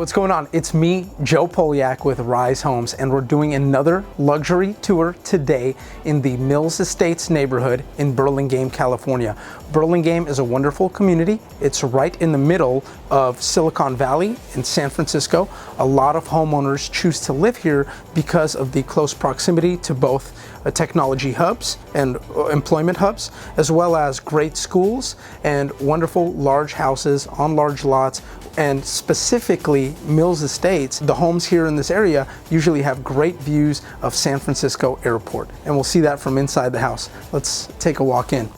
what's going on? It's me, Joe Polyak with Rise Homes, and we're doing another luxury tour today in the Mills Estates neighborhood in Burlingame, California. Burlingame is a wonderful community. It's right in the middle of Silicon Valley in San Francisco. A lot of homeowners choose to live here because of the close proximity to both technology hubs and employment hubs, as well as great schools and wonderful large houses on large lots. And specifically Mills Estates, the homes here in this area usually have great views of San Francisco Airport. And we'll see that from inside the house. Let's take a walk in.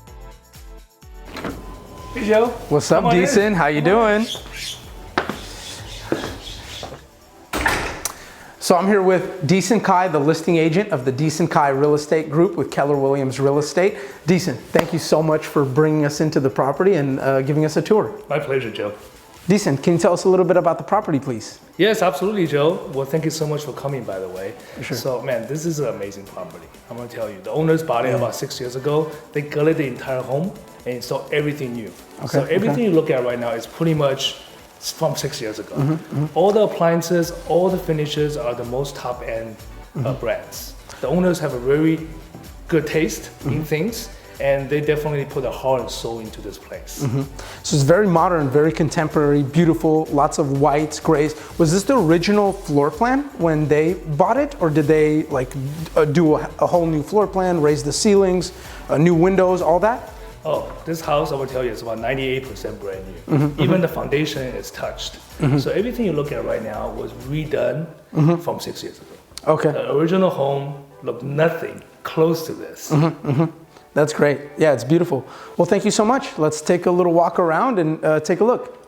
Hey Joe. What's up, Disen? How you doing? So I'm here with Disen Kai, the listing agent of the Disen Kai Real Estate Group with Keller Williams Real Estate. Disen, thank you so much for bringing us into the property and giving us a tour. My pleasure, Joe. Disen, can you tell us a little bit about the property, please? Yes, absolutely, Joe. Well, thank you so much for coming, by the way. Sure. So, man, this is an amazing property. I'm going to tell you. The owners bought it about 6 years ago. They gutted the entire home and installed everything new. Okay. So everything you look at right now is pretty much from 6 years ago. All the appliances, all the finishes are the most top-end brands. The owners have a very good taste in things, and they definitely put their heart and soul into this place. So it's very modern, very contemporary, beautiful, lots of whites, grays. Was this the original floor plan when they bought it, or did they do a whole new floor plan, raise the ceilings, new windows, all that? Oh, this house, I will tell you, is about 98% brand new. Even the foundation is touched. So everything you look at right now was redone from 6 years ago. Okay. The original home looked nothing close to this. That's great. Yeah, it's beautiful. Well, thank you so much. Let's take a little walk around and take a look.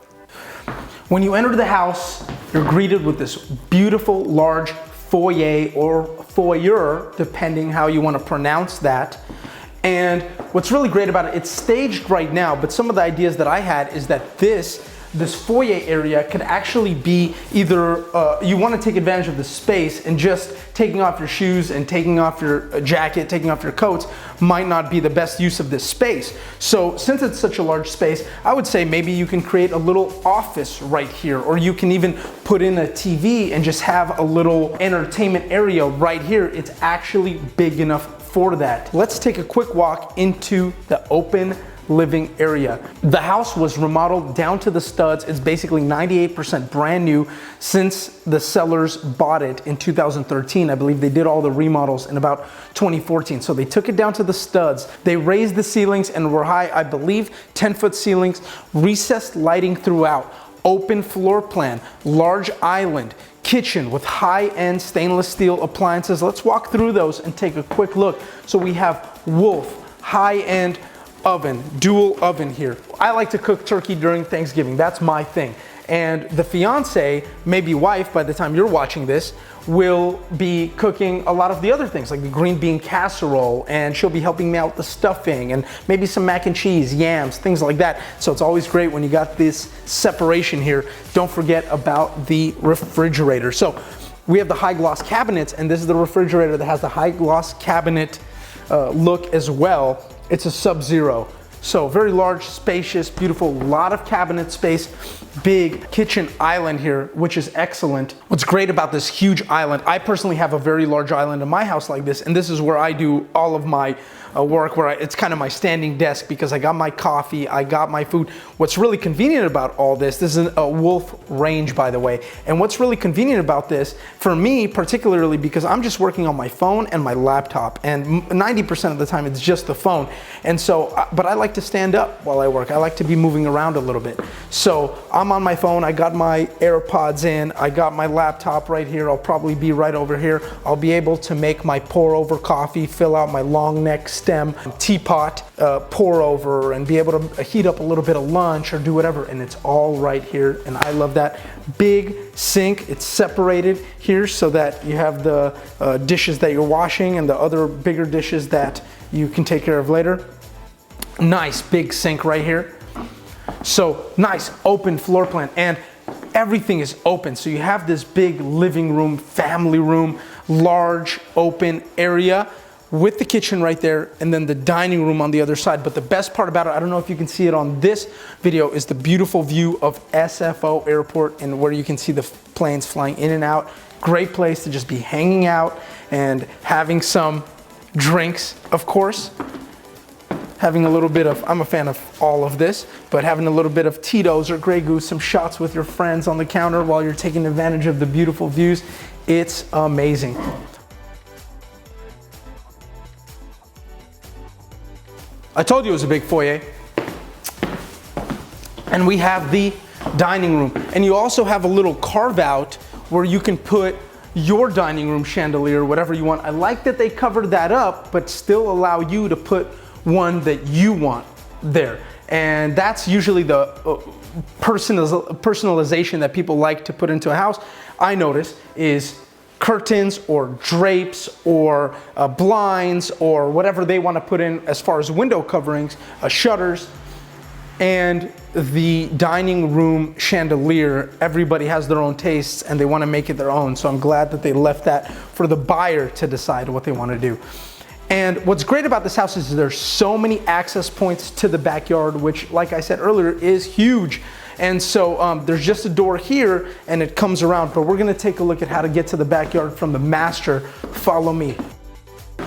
When you enter the house, you're greeted with this beautiful large foyer or foyer, depending how you want to pronounce that. And what's really great about it, it's staged right now, but some of the ideas that I had is that this foyer area could actually be either, you want to take advantage of the space, and just taking off your shoes and taking off your jacket, taking off your coats might not be the best use of this space. So since it's such a large space, I would say maybe you can create a little office right here, or you can even put in a TV and just have a little entertainment area right here. It's actually big enough for that. Let's take a quick walk into the open living area. The house was remodeled down to the studs. It's basically 98% brand new since the sellers bought it in 2013. I believe they did all the remodels in about 2014. So they took it down to the studs. They raised the ceilings and were high, I believe, 10-foot ceilings, recessed lighting throughout, open floor plan, large island, kitchen with high-end stainless steel appliances. Let's walk through those and take a quick look. So we have Wolf, high-end oven, dual oven here. I like to cook turkey during Thanksgiving. That's my thing. And the fiance, maybe wife by the time you're watching this, will be cooking a lot of the other things like the green bean casserole, and she'll be helping me out with the stuffing and maybe some mac and cheese, yams, things like that. So it's always great when you got this separation here. Don't forget about the refrigerator. So we have the high gloss cabinets, and this is the refrigerator that has the high gloss cabinet look as well. It's a Sub-Zero. So very large, spacious, beautiful, lot of cabinet space, big kitchen island here, which is excellent. What's great about this huge island, I personally have a very large island in my house like this, and this is where I do all of my work, where it's kind of my standing desk because I got my coffee, I got my food. What's really convenient about all this is a Wolf range, by the way, and what's really convenient about this, for me particularly, because I'm just working on my phone and my laptop, and 90% of the time it's just the phone, and so, but I like to stand up while I work. I like to be moving around a little bit. So I'm on my phone, I got my AirPods in, I got my laptop right here, I'll probably be right over here. I'll be able to make my pour over coffee, fill out my long neck stem teapot, pour over, and be able to heat up a little bit of lunch or do whatever, and it's all right here, and I love that. Big sink, it's separated here so that you have the dishes that you're washing and the other bigger dishes that you can take care of later. Nice big sink right here. So nice open floor plan, and everything is open. So you have this big living room, family room, large open area with the kitchen right there, and then the dining room on the other side. But the best part about it, I don't know if you can see it on this video, is the beautiful view of SFO Airport and where you can see the planes flying in and out. Great place to just be hanging out and having some drinks, of course. Having a little bit of, I'm a fan of all of this, but having a little bit of Tito's or Grey Goose, some shots with your friends on the counter while you're taking advantage of the beautiful views. It's amazing. I told you it was a big foyer. And we have the dining room. And you also have a little carve out where you can put your dining room chandelier, whatever you want. I like that they covered that up, but still allow you to put one that you want there. And that's usually the personalization that people like to put into a house. I notice is curtains or drapes or blinds or whatever they want to put in as far as window coverings, shutters, and the dining room chandelier. Everybody has their own tastes and they want to make it their own. So I'm glad that they left that for the buyer to decide what they want to do. And what's great about this house is there's so many access points to the backyard, which, like I said earlier, is huge. And so there's just a door here and it comes around, but we're gonna take a look at how to get to the backyard from the master. Follow me.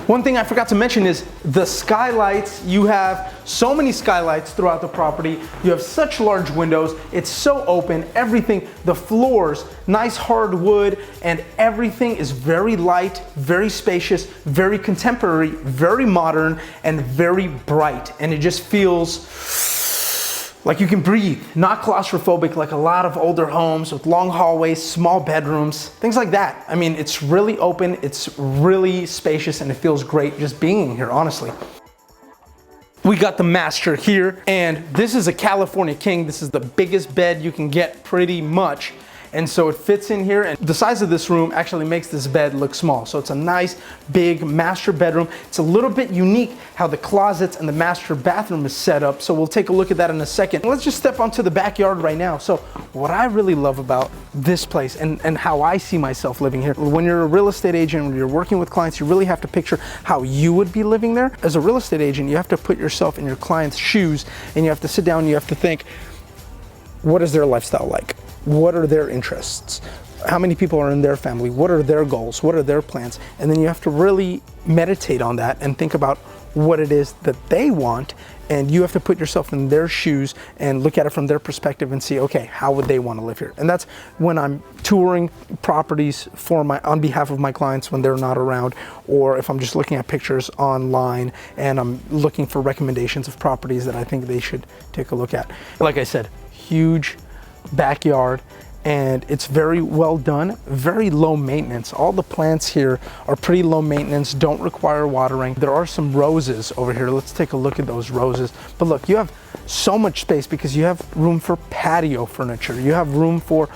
One thing I forgot to mention is the skylights. You have so many skylights throughout the property. You have such large windows. It's so open. Everything, the floors, nice hardwood, and everything is very light, very spacious, very contemporary, very modern, and very bright. And it just feels like you can breathe, not claustrophobic like a lot of older homes with long hallways, small bedrooms, things like that. I mean, it's really open, it's really spacious, and it feels great just being here, honestly. We got the master here, and this is a California king. This is the biggest bed you can get pretty much. And so it fits in here, and the size of this room actually makes this bed look small. So it's a nice big master bedroom. It's a little bit unique how the closets and the master bathroom is set up. So we'll take a look at that in a second. Let's just step onto the backyard right now. So what I really love about this place and how I see myself living here, when you're a real estate agent, when you're working with clients, you really have to picture how you would be living there. As a real estate agent, you have to put yourself in your client's shoes, and you have to sit down and you have to think, what is their lifestyle like? What are their interests? How many people are in their family? What are their goals? What are their plans? And then you have to really meditate on that and think about what it is that they want. And you have to put yourself in their shoes and look at it from their perspective and see, okay, how would they want to live here? And that's when I'm touring properties on behalf of my clients when they're not around, or if I'm just looking at pictures online and I'm looking for recommendations of properties that I think they should take a look at. Like I said, huge backyard, and it's very well done, very low maintenance. All the plants here are pretty low maintenance, don't require watering. There are some roses over here. Let's take a look at those roses. But look, you have so much space because you have room for patio furniture. You have room for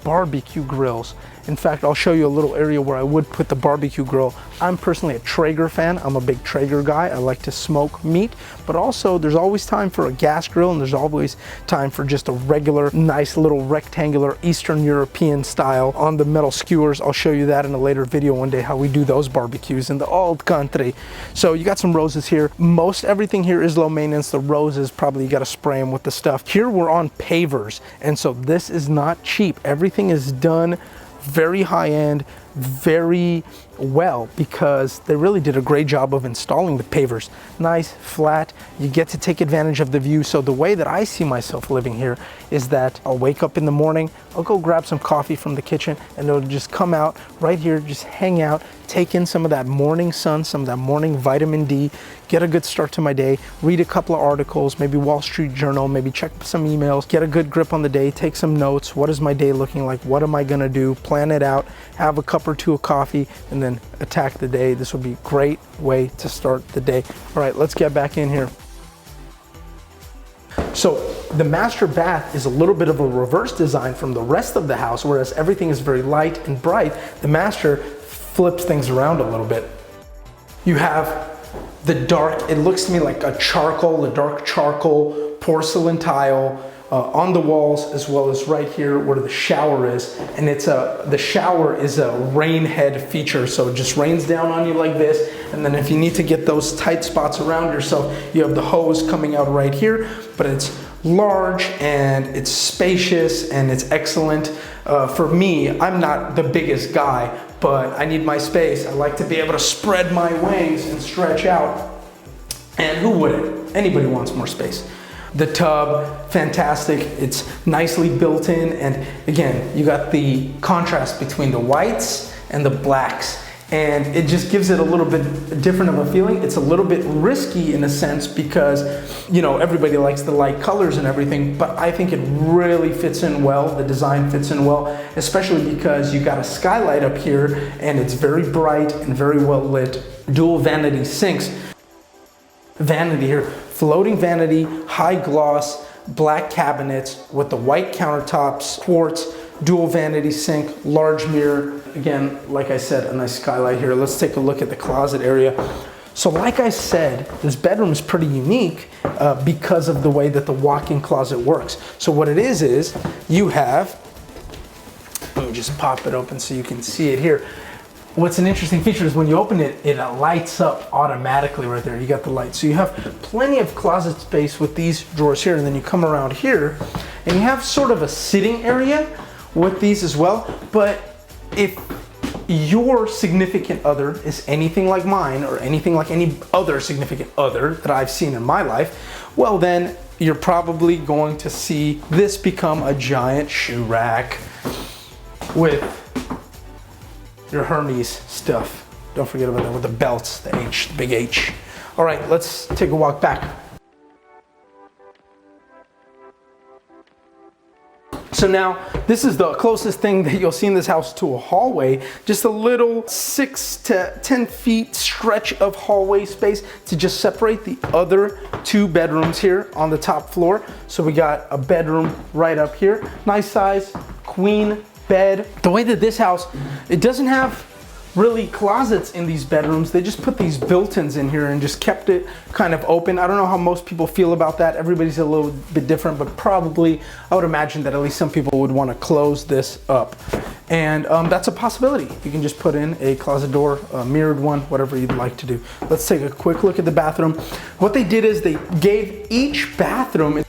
barbecue grills. In fact, I'll show you a little area where I would put the barbecue grill. I'm personally a Traeger fan. I'm a big Traeger guy. I like to smoke meat, but also there's always time for a gas grill, and there's always time for just a regular, nice little rectangular Eastern European style on the metal skewers. I'll show you that in a later video one day, how we do those barbecues in the old country. So you got some roses here. Most everything here is low maintenance. The roses, probably you got to spray them with the stuff. Here we're on pavers, and so this is not cheap. Everything is done very high end, very well, because they really did a great job of installing the pavers. Nice, flat, you get to take advantage of the view. So the way that I see myself living here is that I'll wake up in the morning, I'll go grab some coffee from the kitchen, and it'll just come out right here, just hang out, take in some of that morning sun, some of that morning vitamin D, get a good start to my day, read a couple of articles, maybe Wall Street Journal, maybe check some emails, get a good grip on the day, take some notes. What is my day looking like? What am I gonna do? Plan it out, have a cup or two of coffee, and then attack the day. This will be a great way to start the day. All right, let's get back in here. So the master bath is a little bit of a reverse design from the rest of the house. Whereas everything is very light and bright, the master flips things around a little bit. You have the dark, it looks to me like a dark charcoal porcelain tile on the walls, as well as right here where the shower is. And the shower is a rain head feature, so it just rains down on you like this. And then if you need to get those tight spots around yourself, you have the hose coming out right here. But it's large and it's spacious and it's excellent. For me, I'm not the biggest guy, but I need my space. I like to be able to spread my wings and stretch out. And who wouldn't? Anybody wants more space. The tub, fantastic. It's nicely built in. And again, you got the contrast between the whites and the blacks. And it just gives it a little bit different of a feeling. It's a little bit risky in a sense because, you know, everybody likes the light colors and everything, but I think it really fits in well. The design fits in well, especially because you got a skylight up here and it's very bright and very well lit. Dual vanity sinks. Vanity here, floating vanity, high gloss, black cabinets with the white countertops, quartz, dual vanity sink, large mirror. Again, like I said, a nice skylight here. Let's take a look at the closet area. So like I said, this bedroom is pretty unique because of the way that the walk-in closet works. So what it is you have, let me just pop it open so you can see it here. What's an interesting feature is when you open it, it lights up automatically right there. You got the light. So you have plenty of closet space with these drawers here, and then you come around here and you have sort of a sitting area with these as well. But if your significant other is anything like mine or anything like any other significant other that I've seen in my life, well then you're probably going to see this become a giant shoe rack with your Hermes stuff. Don't forget about that with the belts, the H, the big H. All right, let's take a walk back. So now, this is the closest thing that you'll see in this house to a hallway. Just a little 6 to 10 feet stretch of hallway space to just separate the other 2 bedrooms here on the top floor. So we got a bedroom right up here. Nice size, queen bed. The way that this house, it doesn't have really closets in these bedrooms. They just put these built-ins in here and just kept it kind of open. I don't know how most people feel about that. Everybody's a little bit different, but probably I would imagine that at least some people would want to close this up. And that's a possibility. You can just put in a closet door, a mirrored one, whatever you'd like to do. Let's take a quick look at the bathroom. What they did is they gave each bathroom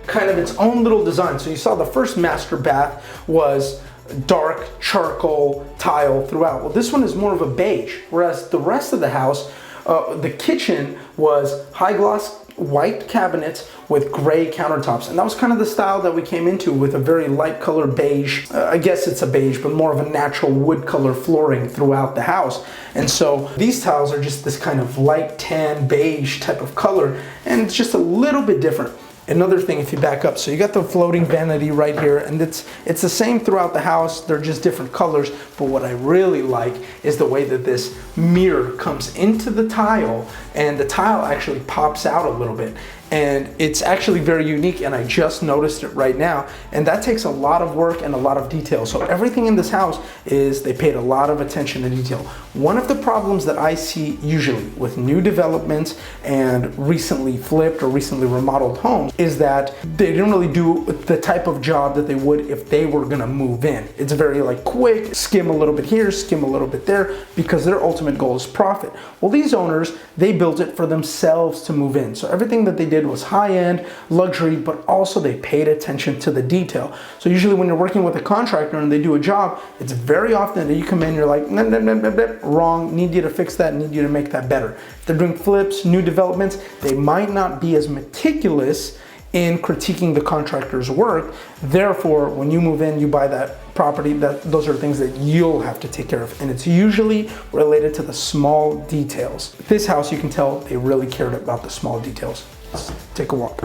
kind of its own little design. So you saw the first master bath was dark charcoal tile throughout. Well, this one is more of a beige, whereas the rest of the house, the kitchen was high gloss white cabinets with gray countertops, and that was kind of the style that we came into, with a very light color beige. I guess it's a beige, but more of a natural wood color flooring throughout the house. And so these tiles are just this kind of light tan beige type of color, and it's just a little bit different. Another thing, if you back up, so you got the floating vanity right here, and it's the same throughout the house. They're just different colors. But what I really like is the way that this mirror comes into the tile, and the tile actually pops out a little bit. And it's actually very unique, and I just noticed it right now. And that takes a lot of work and a lot of detail. So everything in this house is, they paid a lot of attention to detail. One of the problems that I see usually with new developments and recently flipped or recently remodeled homes is that they didn't really do the type of job that they would if they were gonna move in. It's very like quick, skim a little bit here, skim a little bit there, because their ultimate goal is profit. Well, these owners, they built it for themselves to move in. So everything that they did was high-end, luxury, but also they paid attention to the detail. So usually when you're working with a contractor and they do a job, it's very often that you come in, you're like, nah, nah, nah, nah, nah, wrong, need you to fix that, need you to make that better. If they're doing flips, new developments, they might not be as meticulous in critiquing the contractor's work. Therefore, when you move in, you buy that property, those are things that you'll have to take care of. And it's usually related to the small details. This house, you can tell they really cared about the small details. Let's take a walk.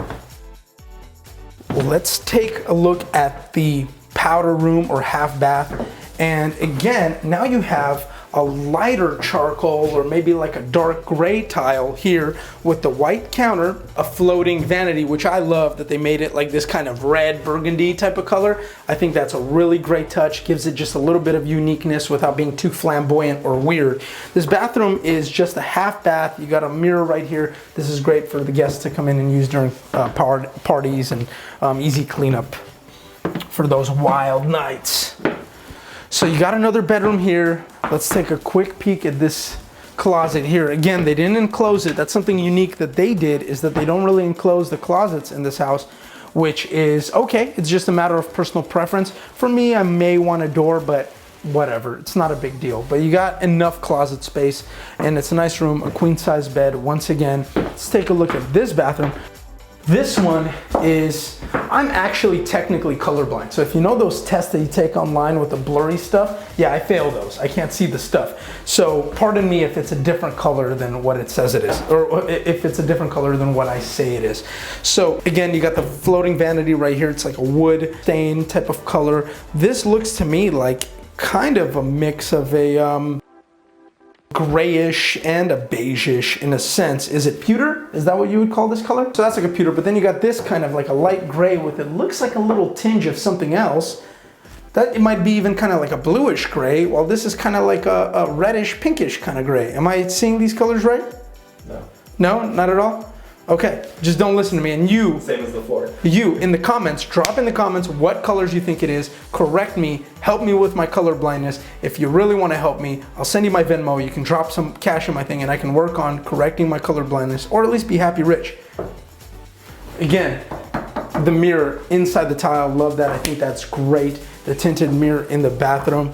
Let's take a look at the powder room or half bath. And again, now you have a lighter charcoal or maybe like a dark gray tile here with the white counter, a floating vanity, which I love that they made it like this kind of red burgundy type of color. I think that's a really great touch, gives it just a little bit of uniqueness without being too flamboyant or weird. This bathroom is just a half bath. You got a mirror right here. This is great for the guests to come in and use during parties and easy cleanup for those wild nights. So you got another bedroom here. Let's take a quick peek at this closet here. Again, they didn't enclose it. That's something unique that they did, is that they don't really enclose the closets in this house, which is okay. It's just a matter of personal preference. For me, I may want a door, but whatever, it's not a big deal. But you got enough closet space, and it's a nice room, a queen size bed. Once again, let's take a look at this bathroom. This one is, I'm actually technically colorblind. So if you know those tests that you take online with the blurry stuff, yeah, I fail those. I can't see the stuff. So pardon me if it's a different color than what it says it is, or if it's a different color than what I say it is. So again, you got the floating vanity right here. It's like a wood stain type of color. This looks to me like kind of a mix of a grayish and a beige-ish in a sense. Is it pewter? Is that what you would call this color? So that's like a pewter, but then you got this kind of like a light gray with, it looks like a little tinge of something else. That it might be even kind of like a bluish gray, while this is kind of like a reddish pinkish kind of gray. Am I seeing these colors right? No. No, not at all? Okay, just don't listen to me. And you, same as the floor. You in the comments, drop in the comments what colors you think it is. Correct me, help me with my color blindness. If you really want to help me, I'll send you my Venmo. You can drop some cash in my thing and I can work on correcting my color blindness, or at least be happy rich. Again, the mirror inside the tile, love that. I think that's great. The tinted mirror in the bathroom.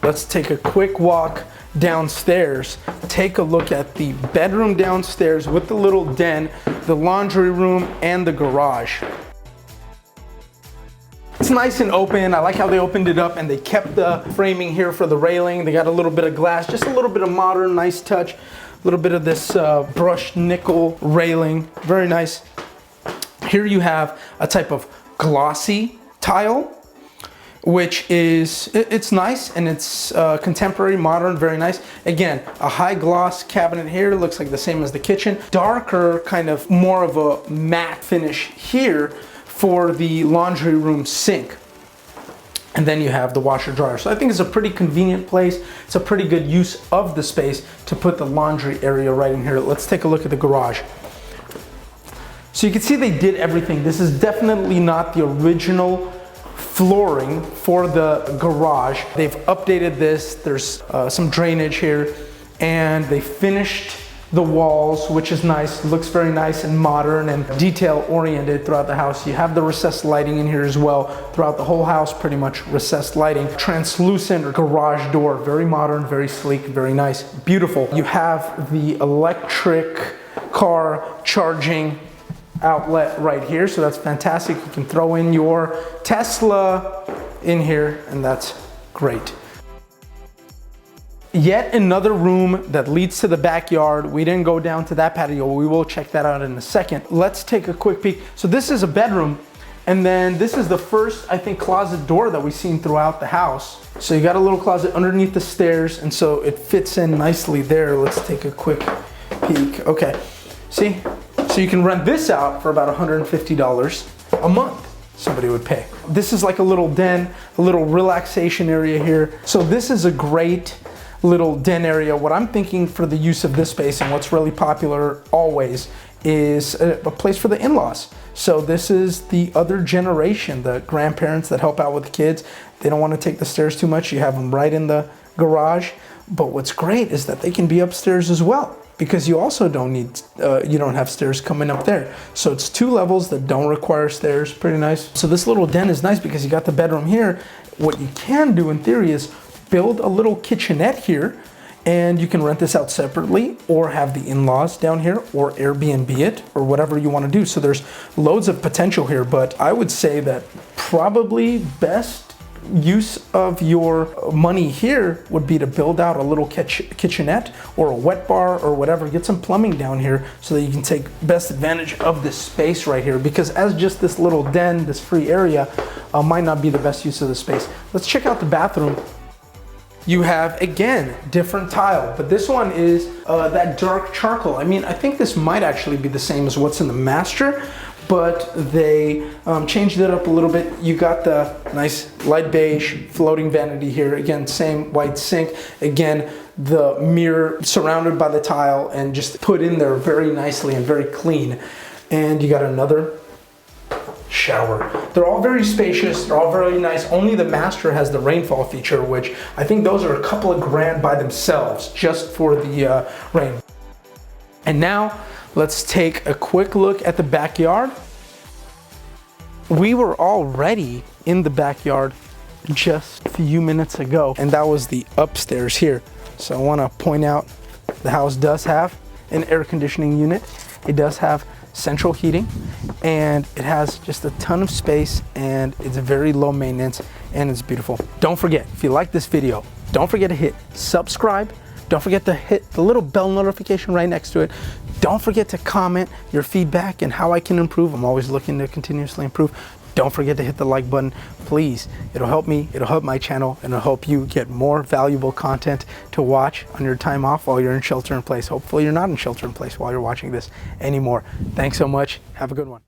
Let's take a quick walk downstairs. Take a look at the bedroom downstairs with the little den, the laundry room, and the garage. It's nice and open. I like how they opened it up and they kept the framing here for the railing. They got a little bit of glass, just a little bit of modern, nice touch. A little bit of this brushed nickel railing, very nice. Here you have a type of glossy tile, which is, it's nice and it's contemporary, modern, very nice. Again, a high gloss cabinet here, looks like the same as the kitchen. Darker, kind of more of a matte finish here for the laundry room sink. And then you have the washer dryer. So I think it's a pretty convenient place. It's a pretty good use of the space to put the laundry area right in here. Let's take a look at the garage. So you can see they did everything. This is definitely not the original flooring for the garage. They've updated this. There's some drainage here, and they finished the walls, which is nice. Looks very nice and modern and detail oriented throughout the house. You have the recessed lighting in here as well. Throughout the whole house, pretty much recessed lighting. Translucent garage door, very modern, very sleek, very nice, beautiful. You have the electric car charging outlet right here, so that's fantastic. You can throw in your Tesla in here, and that's great. Yet another room that leads to the backyard. We didn't go down to that patio. We will check that out in a second. Let's take a quick peek. So this is a bedroom, and then this is the first, I think, closet door that we've seen throughout the house. So you got a little closet underneath the stairs, and so it fits in nicely there. Let's take a quick peek. Okay, see? So you can rent this out for about $150 a month. Somebody would pay. This is like a little den, a little relaxation area here. So this is a great little den area. What I'm thinking for the use of this space, and what's really popular always, is a place for the in-laws. So this is the other generation, the grandparents that help out with the kids. They don't want to take the stairs too much. You have them right in the garage. But what's great is that they can be upstairs as well, because you also don't need, you don't have stairs coming up there. So it's 2 levels that don't require stairs, pretty nice. So this little den is nice because you got the bedroom here. What you can do in theory is build a little kitchenette here, and you can rent this out separately or have the in-laws down here or Airbnb it or whatever you want to do. So there's loads of potential here, but I would say that probably best use of your money here would be to build out a little kitchenette or a wet bar or whatever. Get some plumbing down here so that you can take best advantage of this space right here, because as just this little den, this free area might not be the best use of the space. Let's check out the bathroom. you have, again, different tile, but this one is that dark charcoal. I mean, I think this might actually be the same as what's in the master, but they changed it up a little bit. You got the nice light beige floating vanity here. Again, same white sink. Again, the mirror surrounded by the tile and just put in there very nicely and very clean. And you got another shower. They're all very spacious, they're all very nice. Only the master has the rainfall feature, which I think those are a couple of grand by themselves just for the rain. And now let's take a quick look at the backyard. We were already in the backyard just a few minutes ago, and that was the upstairs here. So I want to point out the house does have an air conditioning unit. It does have central heating, and it has just a ton of space, and it's very low maintenance, and it's beautiful. Don't forget, if you like this video, don't forget to hit subscribe. Don't forget to hit the little bell notification right next to it. Don't forget to comment your feedback and how I can improve. I'm always looking to continuously improve. Don't forget to hit the like button, please. It'll help me, it'll help my channel, and it'll help you get more valuable content to watch on your time off while you're in shelter in place. Hopefully you're not in shelter in place while you're watching this anymore. Thanks so much. Have a good one.